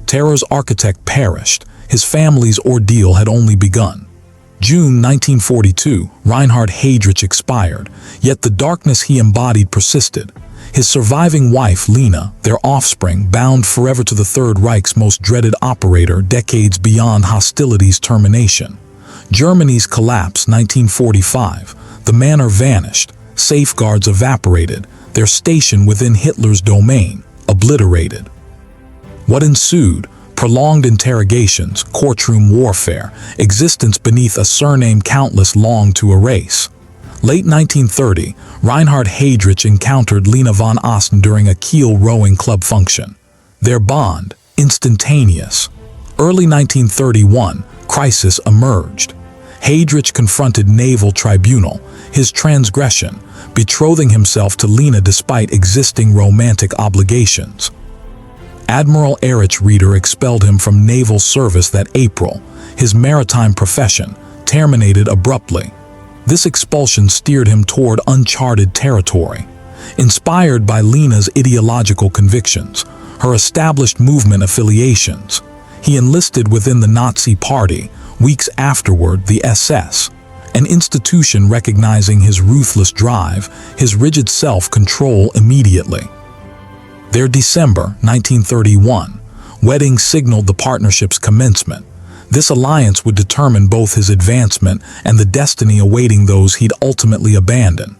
Terror's architect perished. His family's ordeal had only begun. June 1942, Reinhard Heydrich expired, yet the darkness he embodied persisted. His surviving wife, Lena, their offspring, bound forever to the Third Reich's most dreaded operator decades beyond hostilities' termination. Germany's collapse, 1945. The manor vanished, safeguards evaporated, their station within Hitler's domain obliterated. What ensued? Prolonged interrogations, courtroom warfare, existence beneath a surname countless longed to erase. Late 1930, Reinhard Heydrich encountered Lena von Osten during a Kiel rowing club function. Their bond, instantaneous. Early 1931, crisis emerged. Heydrich confronted naval tribunal, his transgression, betrothing himself to Lena despite existing romantic obligations. Admiral Erich Rieder expelled him from naval service that April. His maritime profession terminated abruptly. This expulsion steered him toward uncharted territory. Inspired by Lena's ideological convictions, her established movement affiliations, he enlisted within the Nazi Party. Weeks afterward, the SS, an institution recognizing his ruthless drive, his rigid self-control immediately. Their December 1931 wedding signaled the partnership's commencement. This alliance would determine both his advancement and the destiny awaiting those he'd ultimately abandon.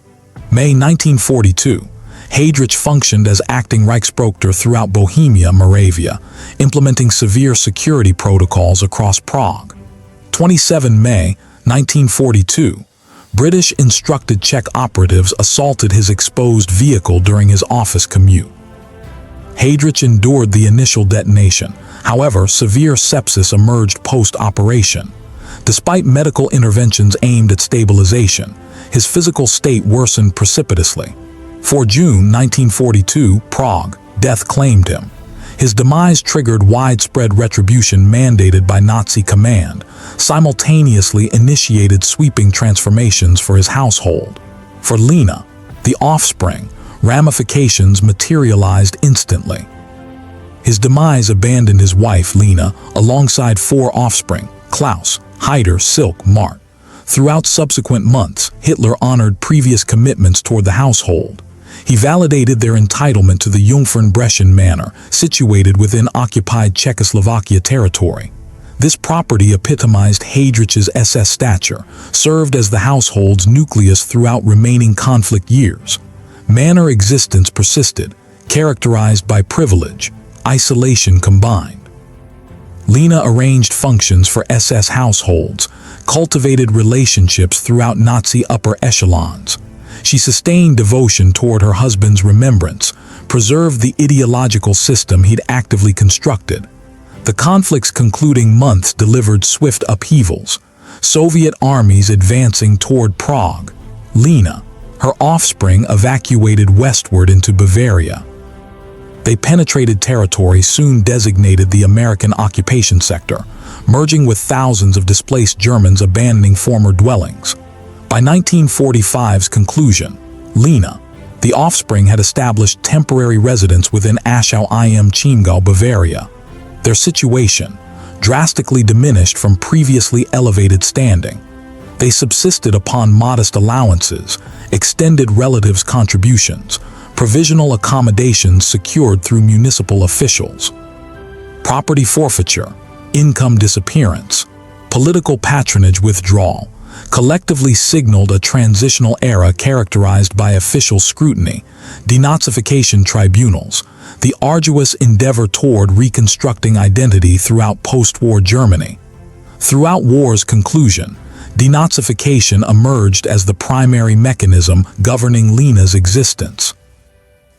May 1942, Heydrich functioned as acting Reichsproktor throughout Bohemia, Moravia, implementing severe security protocols across Prague. 27 May 1942, British instructed Czech operatives assaulted his exposed vehicle during his office commute. Heydrich endured the initial detonation. However, severe sepsis emerged post-operation. Despite medical interventions aimed at stabilization, his physical state worsened precipitously. For June 1942, Prague, death claimed him. His demise triggered widespread retribution mandated by Nazi command, simultaneously initiated sweeping transformations for his household. For Lena, the offspring, ramifications materialized instantly. His demise abandoned his wife, Lena, alongside 4 offspring, Klaus, Heider, Silke, Mart. Throughout subsequent months, Hitler honored previous commitments toward the household. He validated their entitlement to the Jungfernbrechen manor, situated within occupied Czechoslovakia territory. This property epitomized Heydrich's SS stature, served as the household's nucleus throughout remaining conflict years. Manor existence persisted, characterized by privilege, isolation combined. Lena arranged functions for SS households, cultivated relationships throughout Nazi upper echelons. She sustained devotion toward her husband's remembrance, preserved the ideological system he'd actively constructed. The conflict's concluding months delivered swift upheavals, Soviet armies advancing toward Prague. Lena, her offspring, evacuated westward into Bavaria. They penetrated territory soon designated the American occupation sector, merging with thousands of displaced Germans abandoning former dwellings. By 1945's conclusion, Lena, the offspring, had established temporary residence within Aschau im Chiemgau, Bavaria. Their situation, drastically diminished from previously elevated standing. They subsisted upon modest allowances, extended relatives' contributions, provisional accommodations secured through municipal officials. Property forfeiture, income disappearance, political patronage withdrawal, collectively signaled a transitional era characterized by official scrutiny, denazification tribunals, the arduous endeavor toward reconstructing identity throughout post-war Germany. Throughout war's conclusion, denazification emerged as the primary mechanism governing Lena's existence.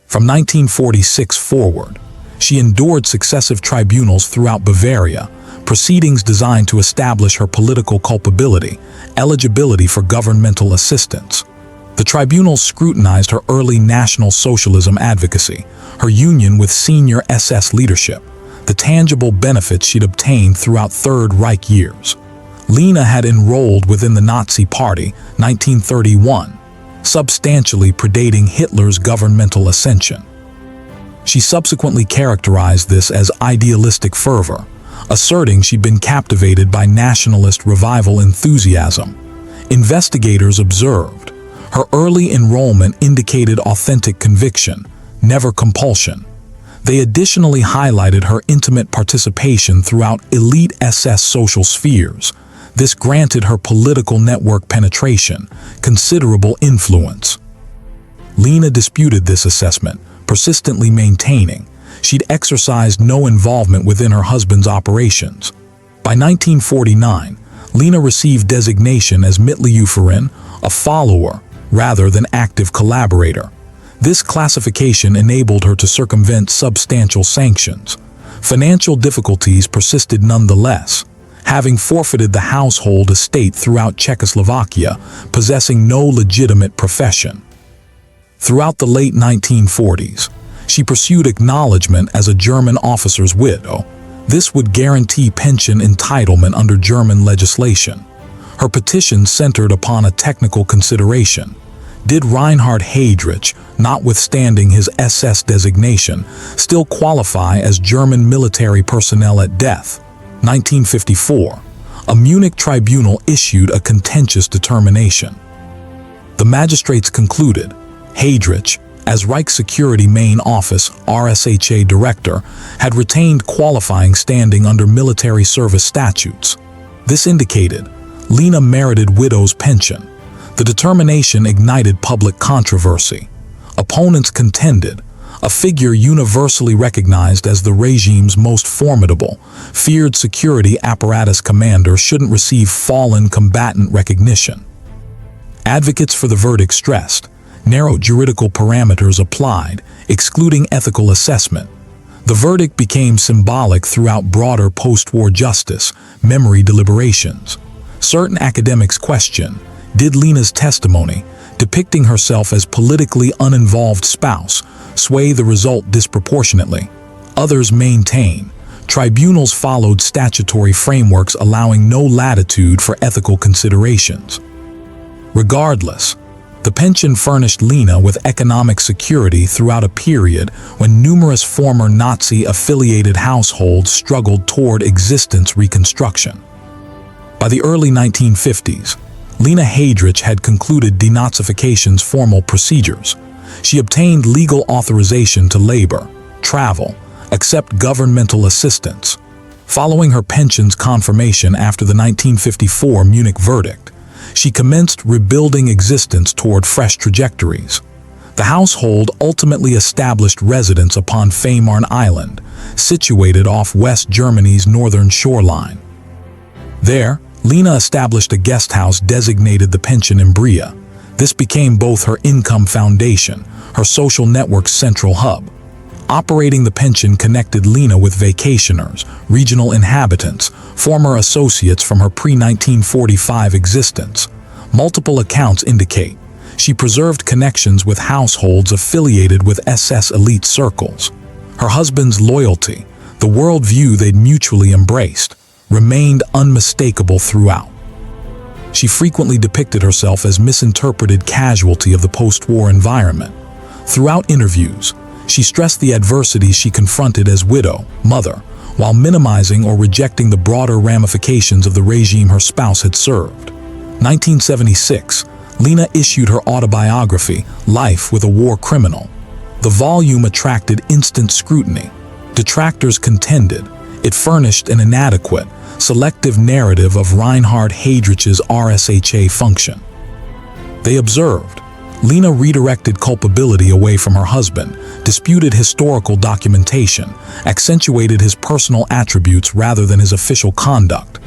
From 1946 forward, she endured successive tribunals throughout Bavaria, proceedings designed to establish her political culpability, eligibility for governmental assistance. The tribunals scrutinized her early National Socialism advocacy, her union with senior SS leadership, the tangible benefits she'd obtained throughout Third Reich years. Lena had enrolled within the Nazi Party, 1931, substantially predating Hitler's governmental ascension. She subsequently characterized this as idealistic fervor, asserting she'd been captivated by nationalist revival enthusiasm. Investigators observed her early enrollment indicated authentic conviction, never compulsion. They additionally highlighted her intimate participation throughout elite SS social spheres. This granted her political network penetration, considerable influence. Lena disputed this assessment, persistently maintaining she'd exercised no involvement within her husband's operations. By 1949, Lena received designation as Mitteleuferin, a follower rather than active collaborator. This classification enabled her to circumvent substantial sanctions. Financial difficulties persisted nonetheless, having forfeited the household estate throughout Czechoslovakia, possessing no legitimate profession. Throughout the late 1940s, she pursued acknowledgement as a German officer's widow. This would guarantee pension entitlement under German legislation. Her petition centered upon a technical consideration. Did Reinhard Heydrich, notwithstanding his SS designation, still qualify as German military personnel at death? 1954. A Munich tribunal issued a contentious determination. The magistrates concluded Heydrich, as Reich Security Main Office (RSHA) director, had retained qualifying standing under military service statutes. This indicated Lena merited widow's pension. The determination ignited public controversy. Opponents contended a figure universally recognized as the regime's most formidable, feared security apparatus commander shouldn't receive fallen combatant recognition. Advocates for the verdict stressed narrow juridical parameters applied, excluding ethical assessment. The verdict became symbolic throughout broader post-war justice, memory deliberations. Certain academics question, did Lena's testimony, depicting herself as politically uninvolved spouse, sway the result disproportionately? Others maintain tribunals followed statutory frameworks allowing no latitude for ethical considerations. Regardless, the pension furnished Lena with economic security throughout a period when numerous former Nazi-affiliated households struggled toward existence reconstruction. By the early 1950s, Lena Heydrich had concluded denazification's formal procedures. She obtained legal authorization to labor, travel, accept governmental assistance. Following her pension's confirmation after the 1954 Munich verdict, she commenced rebuilding existence toward fresh trajectories. The household ultimately established residence upon Fehmarn Island, situated off West Germany's northern shoreline. There, Lena established a guest house designated the Pension in Bria. This became both her income foundation, her social network's central hub. Operating the pension connected Lena with vacationers, regional inhabitants, former associates from her pre-1945 existence. Multiple accounts indicate she preserved connections with households affiliated with SS elite circles. Her husband's loyalty, the worldview they'd mutually embraced, remained unmistakable throughout. She frequently depicted herself as misinterpreted casualty of the post-war environment. Throughout interviews, she stressed the adversities she confronted as widow, mother, while minimizing or rejecting the broader ramifications of the regime her spouse had served. 1976, Lena issued her autobiography, Life with a War Criminal. The volume attracted instant scrutiny. Detractors contended it furnished an inadequate, selective narrative of Reinhard Heydrich's RSHA function. They observed Lena redirected culpability away from her husband, disputed historical documentation, accentuated his personal attributes rather than his official conduct.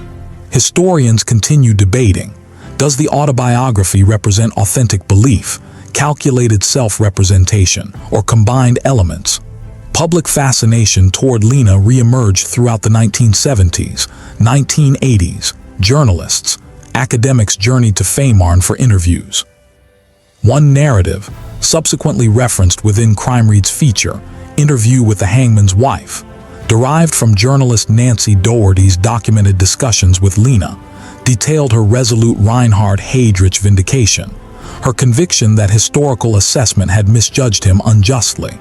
Historians continue debating, does the autobiography represent authentic belief, calculated self-representation, or combined elements? Public fascination toward Lena re-emerged throughout the 1970s, 1980s. Journalists, academics journeyed to Fehmarn for interviews. One narrative, subsequently referenced within Crime Read's feature, Interview with the Hangman's Wife, derived from journalist Nancy Doherty's documented discussions with Lena, detailed her resolute Reinhard Heydrich vindication, her conviction that historical assessment had misjudged him unjustly.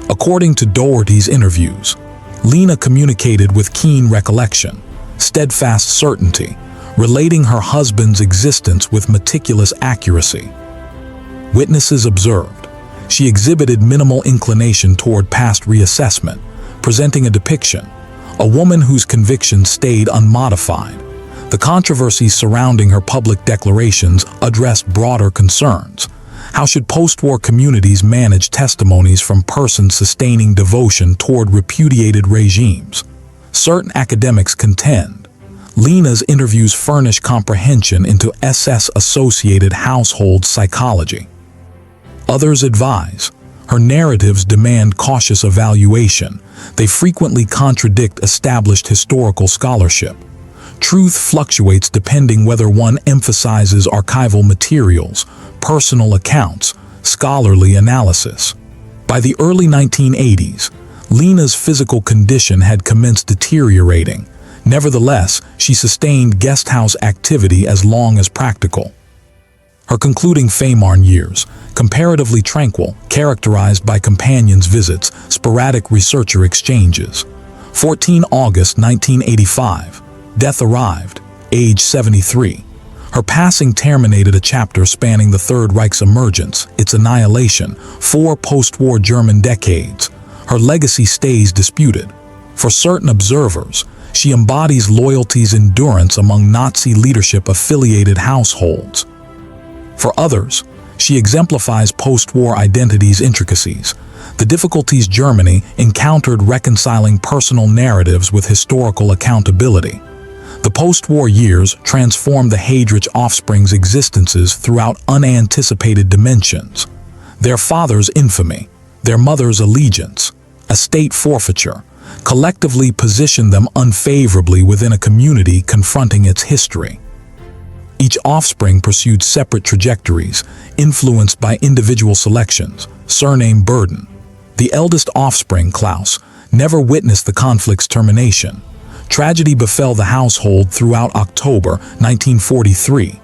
According to Doherty's interviews, Lena communicated with keen recollection, steadfast certainty, relating her husband's existence with meticulous accuracy. Witnesses observed she exhibited minimal inclination toward past reassessment, presenting a depiction, a woman whose convictions stayed unmodified. The controversies surrounding her public declarations addressed broader concerns. How should post-war communities manage testimonies from persons sustaining devotion toward repudiated regimes? Certain academics contend Lena's interviews furnish comprehension into SS-associated household psychology. Others advise her narratives demand cautious evaluation. They frequently contradict established historical scholarship. Truth fluctuates depending whether one emphasizes archival materials, personal accounts, scholarly analysis. By the early 1980s, Lena's physical condition had commenced deteriorating. Nevertheless, she sustained guesthouse activity as long as practical. Her concluding Fehmarn years, comparatively tranquil, characterized by companions' visits, sporadic researcher exchanges. 14 August 1985. Death arrived, age 73. Her passing terminated a chapter spanning the Third Reich's emergence, its annihilation, 4 post-war German decades. Her legacy stays disputed. For certain observers, she embodies loyalty's endurance among Nazi leadership-affiliated households. For others, she exemplifies post-war identity's intricacies, the difficulties Germany encountered reconciling personal narratives with historical accountability. The post-war years transformed the Heydrich offspring's existences throughout unanticipated dimensions. Their father's infamy, their mother's allegiance, estate forfeiture, collectively positioned them unfavorably within a community confronting its history. Each offspring pursued separate trajectories, influenced by individual selections, surname burden. The eldest offspring, Klaus, never witnessed the conflict's termination. Tragedy befell the household throughout October 1943.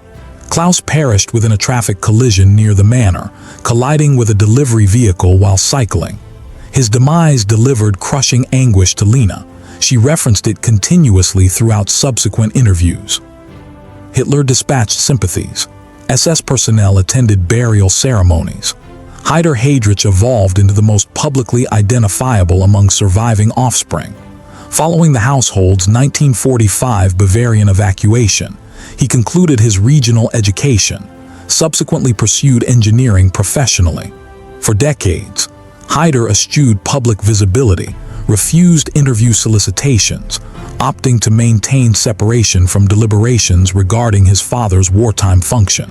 Klaus perished within a traffic collision near the manor, colliding with a delivery vehicle while cycling. His demise delivered crushing anguish to Lena. She referenced it continuously throughout subsequent interviews. Hitler dispatched sympathies. SS personnel attended burial ceremonies. Heinrich Himmler evolved into the most publicly identifiable among surviving offspring. Following the household's 1945 Bavarian evacuation, he concluded his regional education, subsequently pursued engineering professionally. For decades, Himmler eschewed public visibility, refused interview solicitations, opting to maintain separation from deliberations regarding his father's wartime function.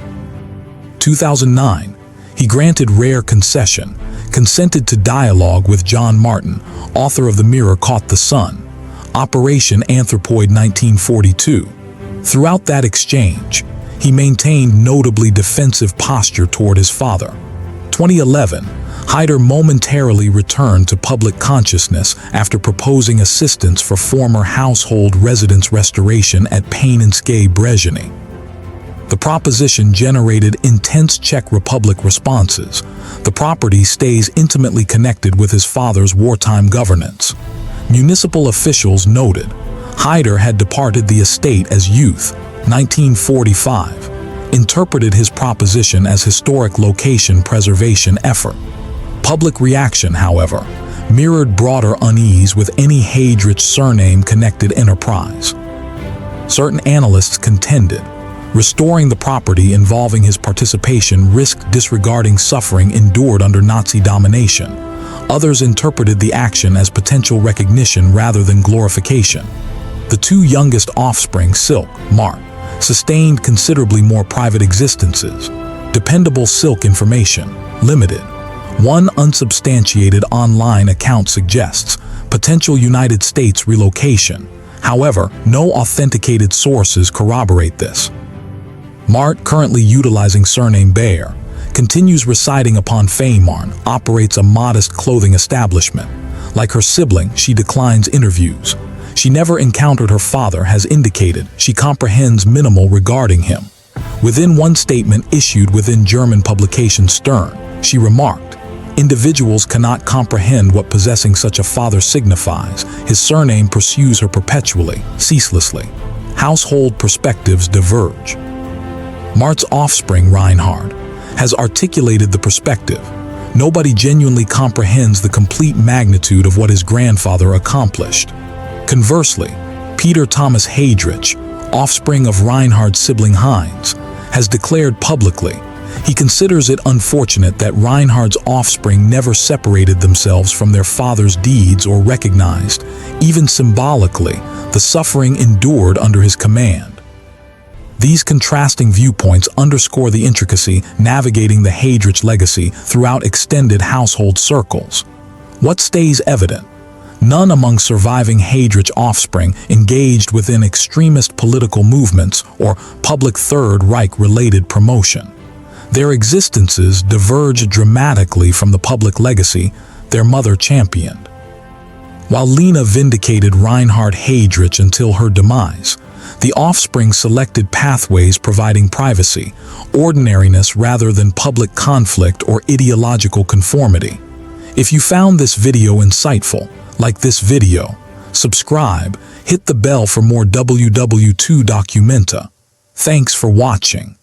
2009, he granted rare concession, consented to dialogue with John Martin, author of The Mirror Caught the Sun, Operation Anthropoid 1942. Throughout that exchange, he maintained notably defensive posture toward his father. 2011, Himmler momentarily returned to public consciousness after proposing assistance for former household residence restoration at Paninske Brezhny. The proposition generated intense Czech Republic responses. The property stays intimately connected with his father's wartime governance. Municipal officials noted Himmler had departed the estate as youth, 1945, interpreted his proposition as historic location preservation effort. Public reaction, however, mirrored broader unease with any Heydrich surname-connected enterprise. Certain analysts contended restoring the property involving his participation risked disregarding suffering endured under Nazi domination. Others interpreted the action as potential recognition rather than glorification. The two youngest offspring, Silk, Mark, sustained considerably more private existences. Dependable Silk information, limited. One unsubstantiated online account suggests potential United States relocation. However, no authenticated sources corroborate this. Mart, currently utilizing surname Bayer, continues residing upon Fehmarn, operates a modest clothing establishment. Like her sibling, she declines interviews. She never encountered her father, has indicated she comprehends minimal regarding him. Within one statement issued within German publication Stern, she remarked, Individuals cannot comprehend what possessing such a father signifies. His surname pursues her perpetually, ceaselessly. Household perspectives diverge. Mart's offspring, Reinhard, has articulated the perspective. Nobody genuinely comprehends the complete magnitude of what his grandfather accomplished. Conversely, Peter Thomas Heydrich, offspring of Reinhard's sibling Heinz, has declared publicly he considers it unfortunate that Reinhard's offspring never separated themselves from their father's deeds or recognized, even symbolically, the suffering endured under his command. These contrasting viewpoints underscore the intricacy navigating the Heydrich legacy throughout extended household circles. What stays evident? None among surviving Heydrich offspring engaged within extremist political movements or public Third Reich-related promotion. Their existences diverge dramatically from the public legacy their mother championed. While Lena vindicated Reinhard Heydrich until her demise, the offspring selected pathways providing privacy, ordinariness rather than public conflict or ideological conformity. If you found this video insightful, like this video, subscribe, hit the bell for more WW2 Documenta. Thanks for watching.